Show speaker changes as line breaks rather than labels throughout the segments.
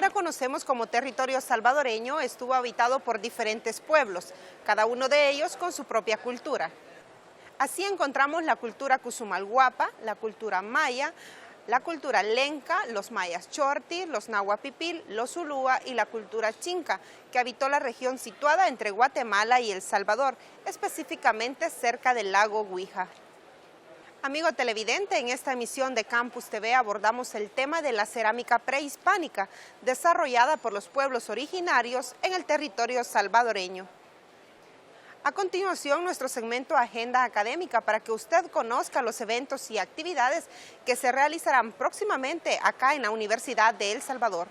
ya conocemos como territorio salvadoreño, estuvo habitado por diferentes pueblos, cada uno de ellos con su propia cultura. Así encontramos la cultura Cusumalguapa, la cultura maya, la cultura lenca, los mayas chorti, los nahuapipil, los ulúa y la cultura chinca, que habitó la región situada entre Guatemala y El Salvador, específicamente cerca del lago Guija. Amigo televidente, en esta emisión de Campus TV abordamos el tema de la cerámica prehispánica, desarrollada por los pueblos originarios en el territorio salvadoreño. A continuación, nuestro segmento Agenda Académica, para que usted conozca los eventos y actividades que se realizarán próximamente acá en la Universidad de El Salvador.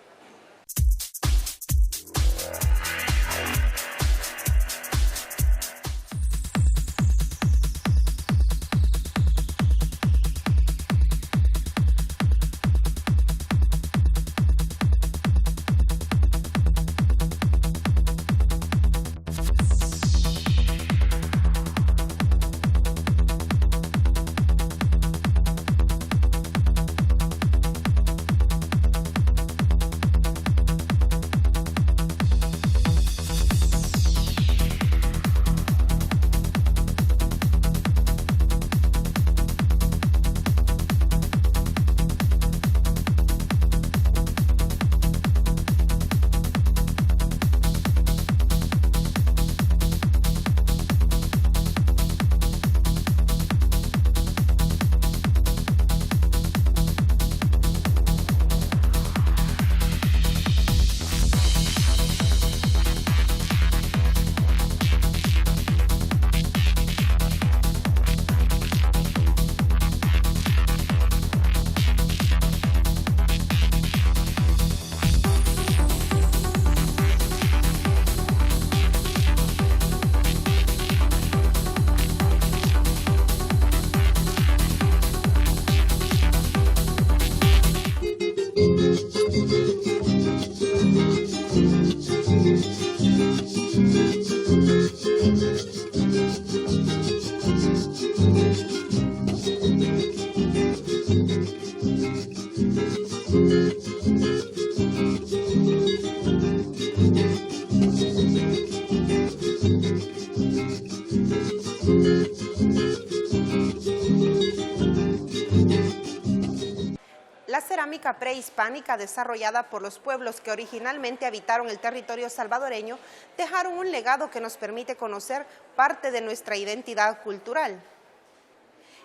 La cerámica prehispánica desarrollada por los pueblos que originalmente habitaron el territorio salvadoreño dejaron un legado que nos permite conocer parte de nuestra identidad cultural.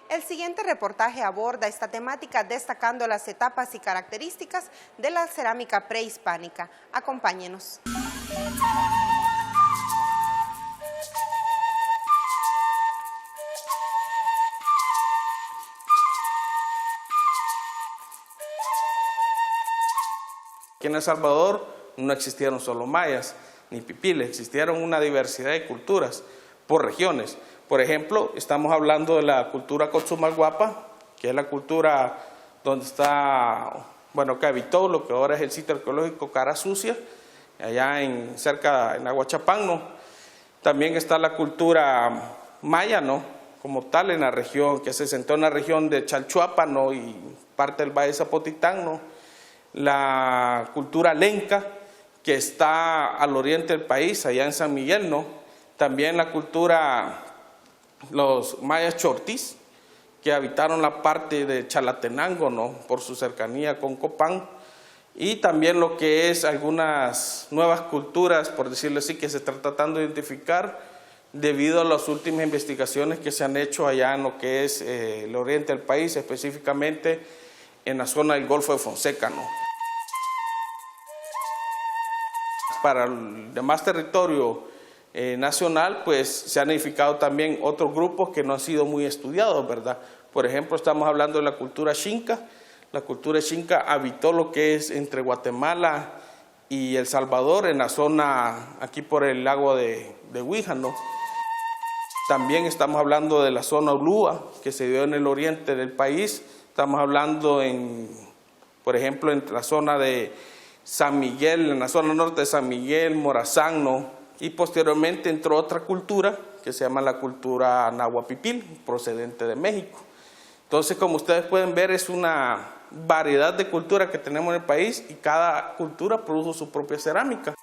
El siguiente reportaje aborda esta temática destacando las etapas y características de la cerámica prehispánica. Acompáñenos.
Aquí en El Salvador no existieron solo mayas ni pipiles, existieron una diversidad de culturas por regiones. Por ejemplo, estamos hablando de la cultura Cusumalguapa, que es la cultura donde está, bueno, que habitó lo que ahora es el sitio arqueológico Cara Sucia, allá cerca en Aguachapán, ¿no? También está la cultura maya, ¿no? Como tal, en la región, que se sentó en la región de Chalchuapa, ¿no? Y parte del Valle de Zapotitán, ¿no? La cultura lenca, que está al oriente del país, allá en San Miguel, ¿no? También la cultura, los mayas chortis, que habitaron la parte de Chalatenango, ¿no? Por su cercanía con Copán. Y también lo que es algunas nuevas culturas, por decirlo así, que se está tratando de identificar debido a las últimas investigaciones que se han hecho allá en lo que es el oriente del país, específicamente en la zona del Golfo de Fonseca, ¿no? Para el demás territorio nacional, pues se han edificado también otros grupos que no han sido muy estudiados, ¿verdad? Por ejemplo, estamos hablando de la cultura xinca. La cultura xinca habitó lo que es entre Guatemala y El Salvador, en la zona aquí por el lago de Guija, ¿no? También estamos hablando de la zona ulúa, que se dio en el oriente del país. Estamos hablando, por ejemplo, en la zona de San Miguel, en la zona norte de San Miguel, Morazán, ¿no? Y posteriormente entró otra cultura que se llama la cultura nahuapipil, procedente de México. Entonces, como ustedes pueden ver, es una variedad de cultura que tenemos en el país y cada cultura produjo su propia cerámica.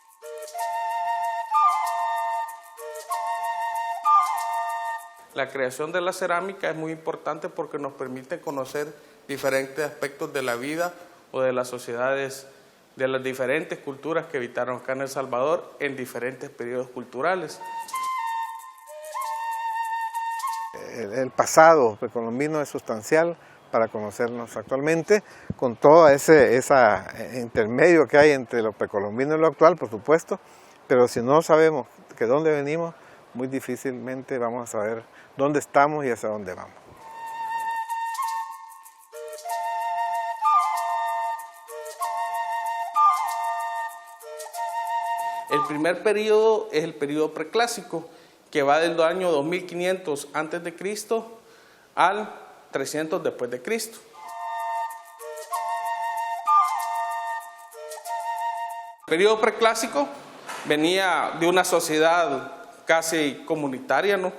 La creación de la cerámica es muy importante porque nos permite conocer diferentes aspectos de la vida o de las sociedades de las diferentes culturas que habitaron acá en El Salvador en diferentes periodos culturales.
El pasado precolombino es sustancial para conocernos actualmente, con todo ese intermedio que hay entre lo precolombino y lo actual, por supuesto, pero si no sabemos de dónde venimos, muy difícilmente vamos a saber dónde estamos y hacia dónde vamos.
El primer periodo es el periodo preclásico, que va del año 2500 a.C. al 300 después de Cristo. El periodo preclásico venía de una sociedad casi comunitaria, ¿no?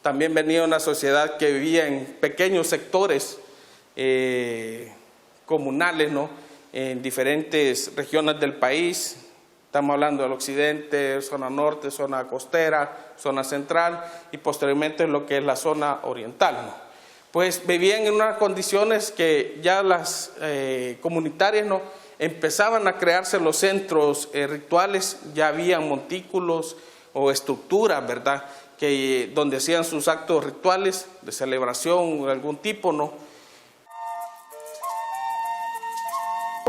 También venía de una sociedad que vivía en pequeños sectores comunales, ¿no? En diferentes regiones del país. Estamos hablando del occidente, zona norte, zona costera, zona central y posteriormente lo que es la zona oriental, ¿no? Pues vivían en unas condiciones que ya las comunitarias, ¿no? Empezaban a crearse los centros rituales, ya habían montículos o estructuras, ¿verdad? Donde hacían sus actos rituales de celebración de algún tipo, ¿no?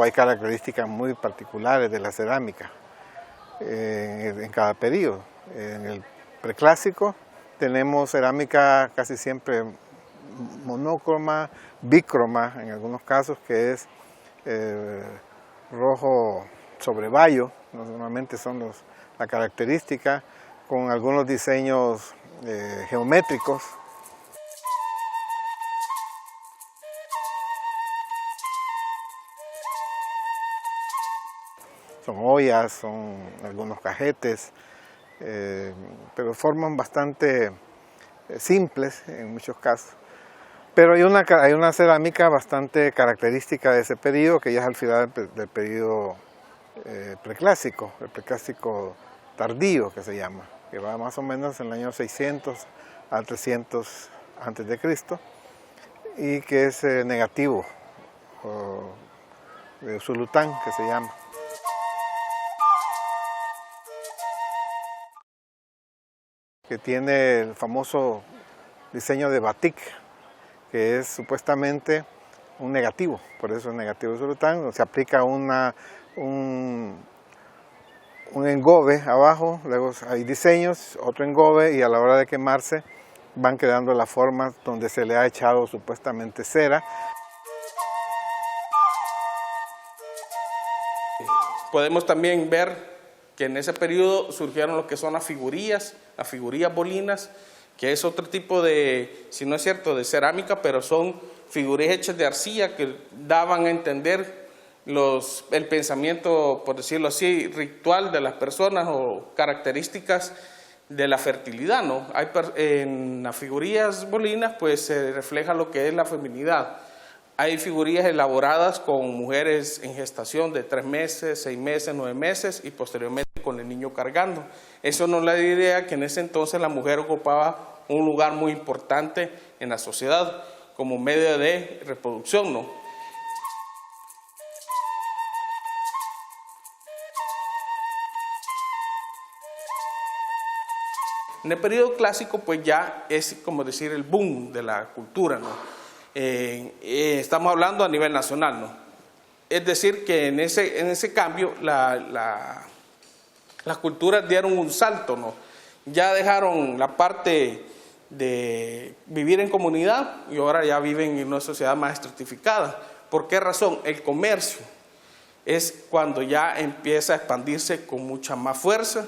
Hay características muy particulares de la cerámica en cada periodo. En el preclásico tenemos cerámica casi siempre monócroma, bícroma en algunos casos, que es rojo sobre bayo, normalmente son la característica, con algunos diseños geométricos. Son ollas, son algunos cajetes, pero forman bastante simples en muchos casos. Pero hay una cerámica bastante característica de ese periodo, que ya es al final del periodo preclásico, el preclásico tardío que se llama, que va más o menos en el año 600 al 300 a.C. y que es negativo, de Usulután, que se llama. Que tiene el famoso diseño de batik, que es supuestamente un negativo, por eso es negativo de Usulután. Se aplica un engobe abajo, luego hay diseños, otro engobe, y a la hora de quemarse van quedando las formas donde se le ha echado supuestamente cera.
Podemos también ver que en ese periodo surgieron lo que son las figurillas bolinas, que es otro tipo de, si no es cierto, de cerámica, pero son figurillas hechas de arcilla que daban a entender el pensamiento, por decirlo así, ritual de las personas o características de la fertilidad, ¿no? En las figurillas bolinas pues se refleja lo que es la feminidad. Hay figurillas elaboradas con mujeres en gestación de 3 meses, 6 meses, 9 meses y posteriormente con el niño cargando. Eso nos da la idea que en ese entonces la mujer ocupaba un lugar muy importante en la sociedad como medio de reproducción, ¿no? En el periodo clásico pues ya es como decir el boom de la cultura, ¿no? Estamos hablando a nivel nacional, ¿no? Es decir que en ese cambio las culturas dieron un salto, ¿no? Ya dejaron la parte de vivir en comunidad y ahora ya viven en una sociedad más estratificada. ¿Por qué razón? El comercio es cuando ya empieza a expandirse con mucha más fuerza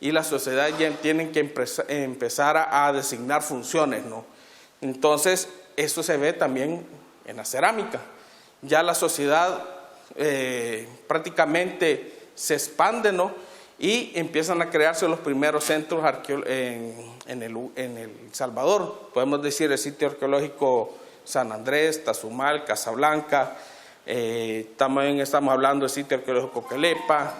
y la sociedad ya tienen que empezar a designar funciones, ¿no? Entonces, eso se ve también en la cerámica. Ya la sociedad prácticamente se expande, ¿no? Y empiezan a crearse los primeros centros en El Salvador. Podemos decir el sitio arqueológico San Andrés, Tazumal, Casablanca, También estamos hablando del sitio arqueológico Coquelepa.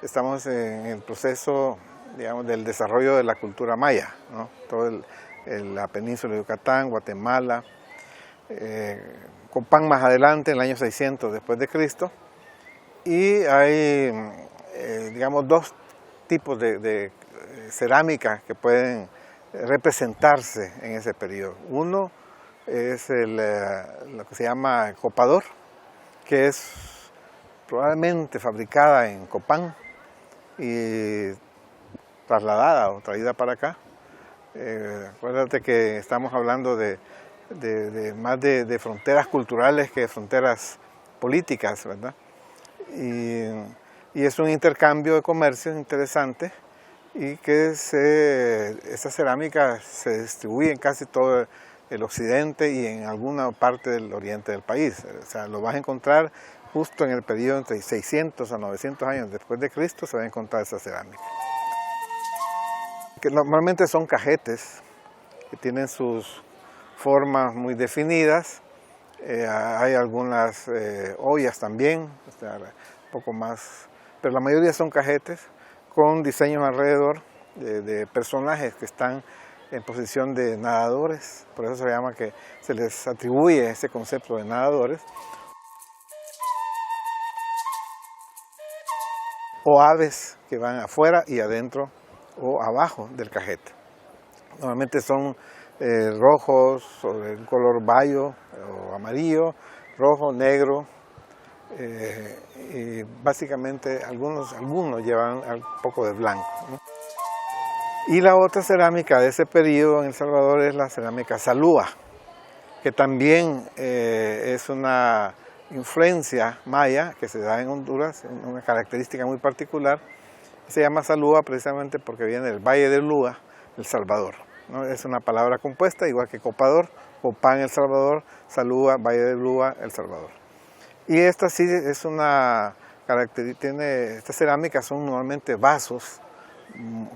Estamos en el proceso, digamos, del desarrollo de la cultura maya, ¿no? Toda la península de Yucatán, Guatemala, Copán más adelante, en el año 600 después de Cristo, y hay, digamos, dos tipos de cerámica que pueden representarse en ese periodo. Uno es lo que se llama copador, que es probablemente fabricada en Copán y trasladada o traída para acá. Acuérdate que estamos hablando más de fronteras culturales que de fronteras políticas, ¿verdad? Y es un intercambio de comercio interesante, y que esa cerámica se distribuye en casi todo el occidente y en alguna parte del oriente del país. O sea, lo vas a encontrar justo en el periodo entre 600 a 900 años después de Cristo, se va a encontrar esa cerámica. Que normalmente son cajetes que tienen sus formas muy definidas. Hay algunas ollas también, o sea, un poco más, pero la mayoría son cajetes con diseños alrededor de personajes que están en posición de nadadores, por eso se llama que se les atribuye ese concepto de nadadores, o aves que van afuera y adentro o abajo del cajete. Normalmente son rojos o de un color bayo o amarillo, rojo, negro, y básicamente algunos llevan un poco de blanco, ¿no? Y la otra cerámica de ese periodo en El Salvador es la cerámica salúa, que también es una influencia maya que se da en Honduras, una característica muy particular. Se llama salúa precisamente porque viene del Valle de Lúa, El Salvador, ¿no? Es una palabra compuesta, igual que copador, Copán, El Salvador, salúa, Valle de Lúa, El Salvador. Y esta sí es una característica, estas cerámicas son normalmente vasos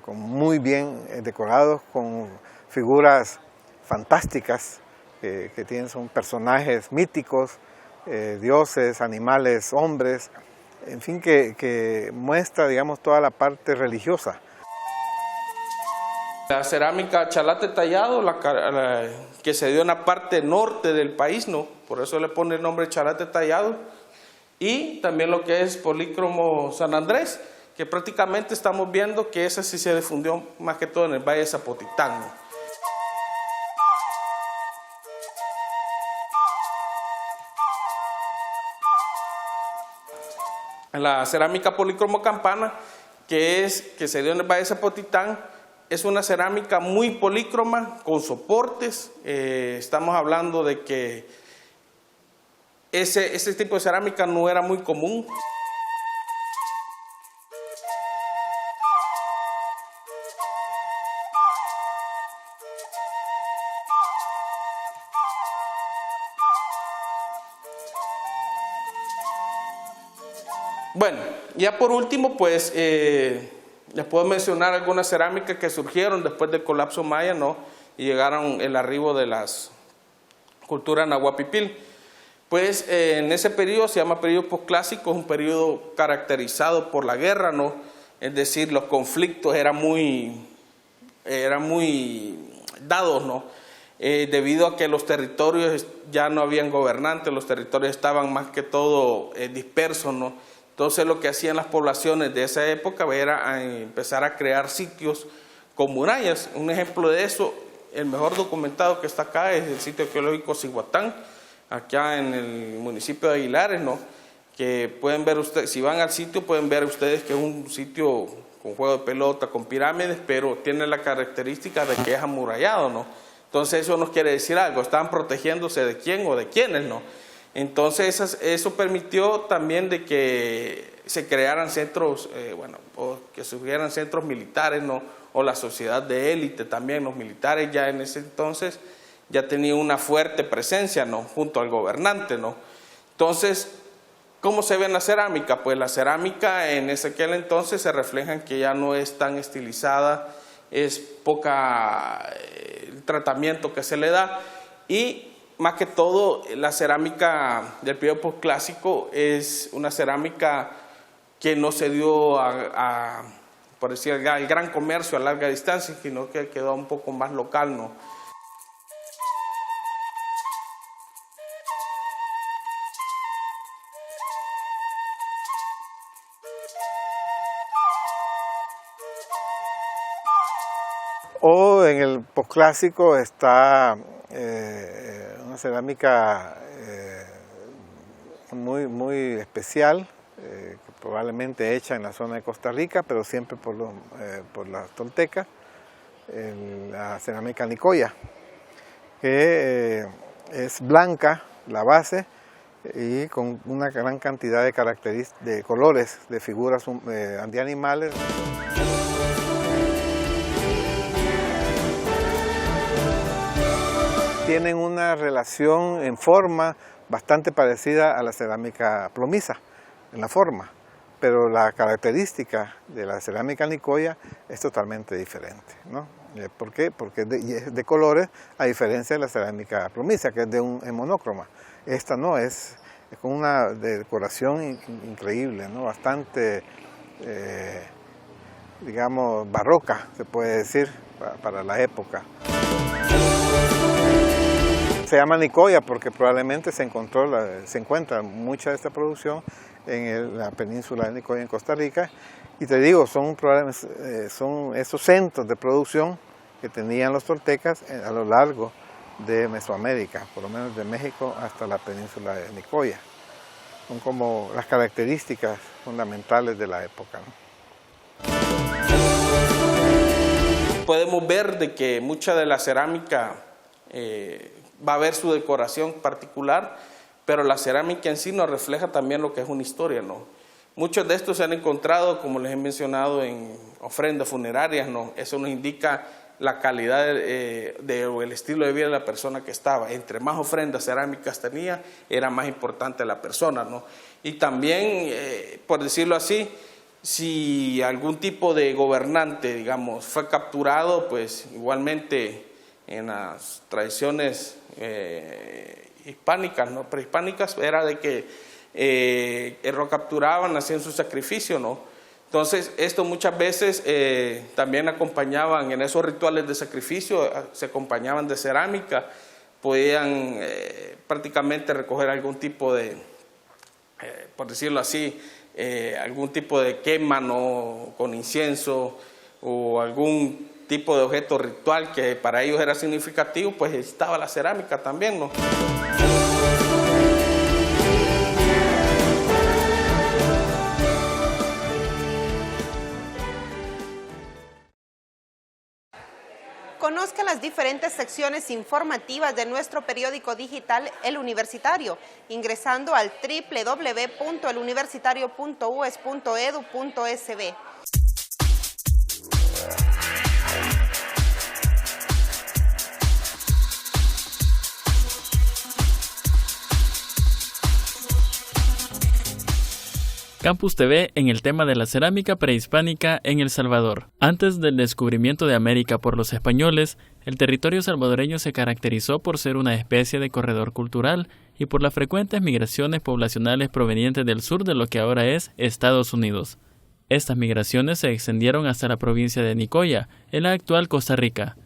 muy bien decorados con figuras fantásticas que son personajes míticos, dioses, animales, hombres, en fin, que muestra, digamos, toda la parte religiosa.
La cerámica chalate tallado, que se dio en la parte norte del país, ¿no? Por eso le pone el nombre chalate tallado. Y también lo que es polícromo San Andrés, que prácticamente estamos viendo que ese sí se difundió más que todo en el Valle de Zapotitán, ¿no? La cerámica polícromo campana, que se dio en el Valle de Zapotitán, es una cerámica muy polícroma, con soportes. Estamos hablando de que ese tipo de cerámica no era muy común. Bueno, ya por último, pues, les puedo mencionar algunas cerámicas que surgieron después del colapso maya, ¿no? Y llegaron el arribo de las culturas nahuapipil. Pues en ese periodo se llama periodo posclásico, es un periodo caracterizado por la guerra, ¿no? Es decir, los conflictos eran muy dados, ¿no? Debido a que los territorios ya no habían gobernantes, los territorios estaban más que todo dispersos, ¿no? Entonces lo que hacían las poblaciones de esa época era empezar a crear sitios con murallas. Un ejemplo de eso, el mejor documentado que está acá es el sitio arqueológico Cihuatán, acá en el municipio de Aguilares, ¿no? Que pueden ver ustedes, si van al sitio pueden ver ustedes que es un sitio con juego de pelota, con pirámides, pero tiene la característica de que es amurallado, ¿no? Entonces eso nos quiere decir algo, estaban protegiéndose de quién o de quiénes, ¿no? Entonces eso permitió también de que se crearan centros, o que surgieran centros militares, ¿no? O la sociedad de élite también, los militares ya en ese entonces ya tenían una fuerte presencia, ¿no? Junto al gobernante, ¿no? Entonces, ¿cómo se ve en la cerámica? Pues la cerámica en aquel entonces se refleja en que ya no es tan estilizada es poca el tratamiento que se le da, y más que todo la cerámica del periodo posclásico es una cerámica que no se dio por decir, al gran comercio a larga distancia, sino que quedó un poco más local, ¿no?
O en el posclásico está una cerámica muy especial, que probablemente hecha en la zona de Costa Rica, pero siempre por las toltecas, la cerámica Nicoya, que es blanca la base y con una gran cantidad de características, de colores, de figuras de animales. Tienen una relación en forma bastante parecida a la cerámica plomiza, en la forma, pero la característica de la cerámica Nicoya es totalmente diferente, ¿no? ¿Por qué? Porque es de colores, a diferencia de la cerámica plomiza, que es en monócroma. Esta no, es con una decoración increíble, ¿no? Bastante, digamos, barroca, se puede decir, para la época. Se llama Nicoya porque probablemente se encuentra mucha de esta producción en la península de Nicoya, en Costa Rica. Y te digo, son esos centros de producción que tenían los toltecas a lo largo de Mesoamérica, por lo menos de México hasta la península de Nicoya. Son como las características fundamentales de la época, ¿no?
Podemos ver de que mucha de la cerámica va a haber su decoración particular, pero la cerámica en sí nos refleja también lo que es una historia, ¿no? Muchos de estos se han encontrado, como les he mencionado, en ofrendas funerarias, ¿no? Eso nos indica la calidad o el estilo de vida de la persona que estaba. Entre más ofrendas cerámicas tenía, era más importante la persona, ¿no? Y también, por decirlo así, si algún tipo de gobernante, digamos, fue capturado, pues igualmente en las tradiciones hispánicas, ¿no? Prehispánicas, era de que lo capturaban, hacían su sacrificio, ¿no? Entonces, esto muchas veces también acompañaban en esos rituales de sacrificio, se acompañaban de cerámica, podían prácticamente recoger algún tipo de, por decirlo así, algún tipo de quema, ¿no? Con incienso o algún tipo de objeto ritual que para ellos era significativo, pues estaba la cerámica también, ¿no?
Conozca las diferentes secciones informativas de nuestro periódico digital El Universitario, ingresando al www.eluniversitario.us.edu.sb.
Campus TV en el tema de la cerámica prehispánica en El Salvador. Antes del descubrimiento de América por los españoles, el territorio salvadoreño se caracterizó por ser una especie de corredor cultural y por las frecuentes migraciones poblacionales provenientes del sur de lo que ahora es Estados Unidos. Estas migraciones se extendieron hasta la provincia de Nicoya, en la actual Costa Rica.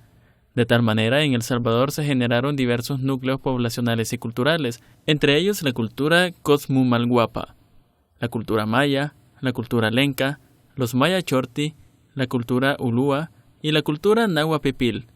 De tal manera, en El Salvador se generaron diversos núcleos poblacionales y culturales, entre ellos la cultura Coxmumalguapa, la cultura maya, la cultura lenca, los maya chorti, la cultura ulúa y la cultura náhuatl.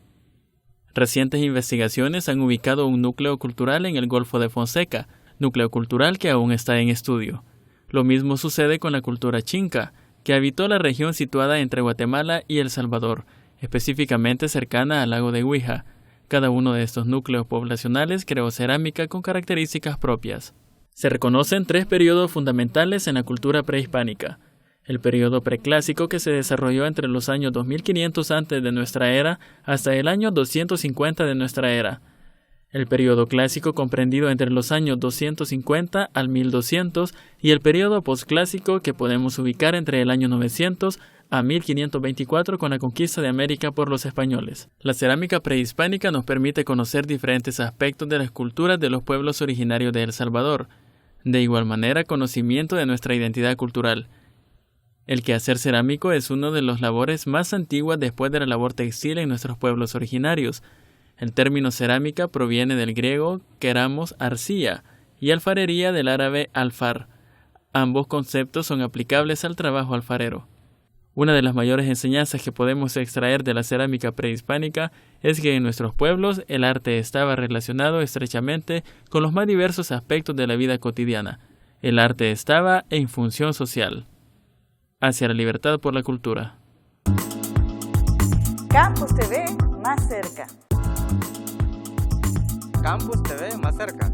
Recientes investigaciones han ubicado un núcleo cultural en el Golfo de Fonseca, núcleo cultural que aún está en estudio. Lo mismo sucede con la cultura chinca, que habitó la región situada entre Guatemala y El Salvador, específicamente cercana al lago de Huija. Cada uno de estos núcleos poblacionales creó cerámica con características propias. Se reconocen tres periodos fundamentales en la cultura prehispánica. El periodo preclásico, que se desarrolló entre los años 2500 antes de nuestra era hasta el año 250 de nuestra era. El periodo clásico, comprendido entre los años 250 al 1200, y el periodo posclásico, que podemos ubicar entre el año 900 a 1524 con la conquista de América por los españoles. La cerámica prehispánica nos permite conocer diferentes aspectos de las culturas de los pueblos originarios de El Salvador. De igual manera, conocimiento de nuestra identidad cultural. El quehacer cerámico es una de las labores más antiguas después de la labor textil en nuestros pueblos originarios. El término cerámica proviene del griego keramos, arcilla, y alfarería del árabe alfar. Ambos conceptos son aplicables al trabajo alfarero. Una de las mayores enseñanzas que podemos extraer de la cerámica prehispánica es que en nuestros pueblos el arte estaba relacionado estrechamente con los más diversos aspectos de la vida cotidiana. El arte estaba en función social. Hacia la libertad por la cultura.
Campus TV más cerca.
Campus TV más cerca.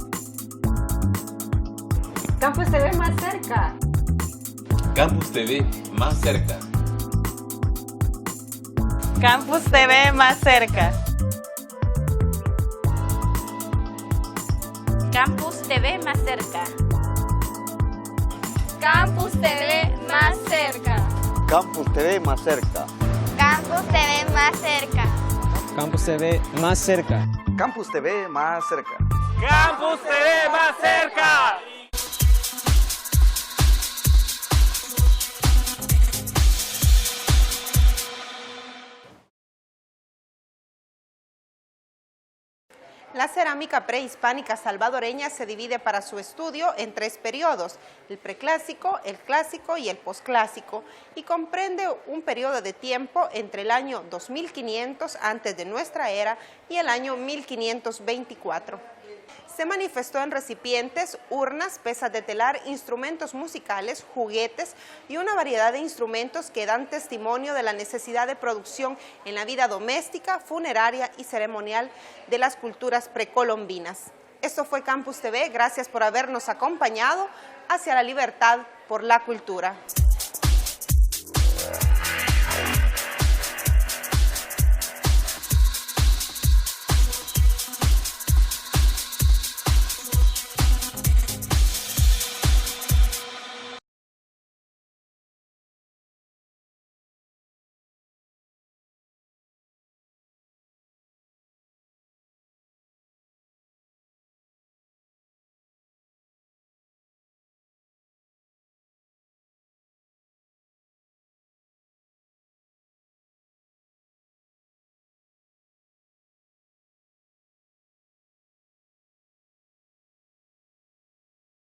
Campus TV más cerca.
Campus TV más cerca.
Campus TV más cerca.
Campus TV más cerca. Campus TV más cerca.
Campus TV más cerca.
Campus TV más cerca.
Campus TV más cerca.
Campus TV más cerca.
Campus TV más cerca.
La cerámica prehispánica salvadoreña se divide para su estudio en 3 periodos, el preclásico, el clásico y el posclásico, y comprende un periodo de tiempo entre el año 2500 antes de nuestra era y el año 1524. Se manifestó en recipientes, urnas, pesas de telar, instrumentos musicales, juguetes y una variedad de instrumentos que dan testimonio de la necesidad de producción en la vida doméstica, funeraria y ceremonial de las culturas precolombinas. Esto fue Campus TV, gracias por habernos acompañado hacia la libertad por la cultura.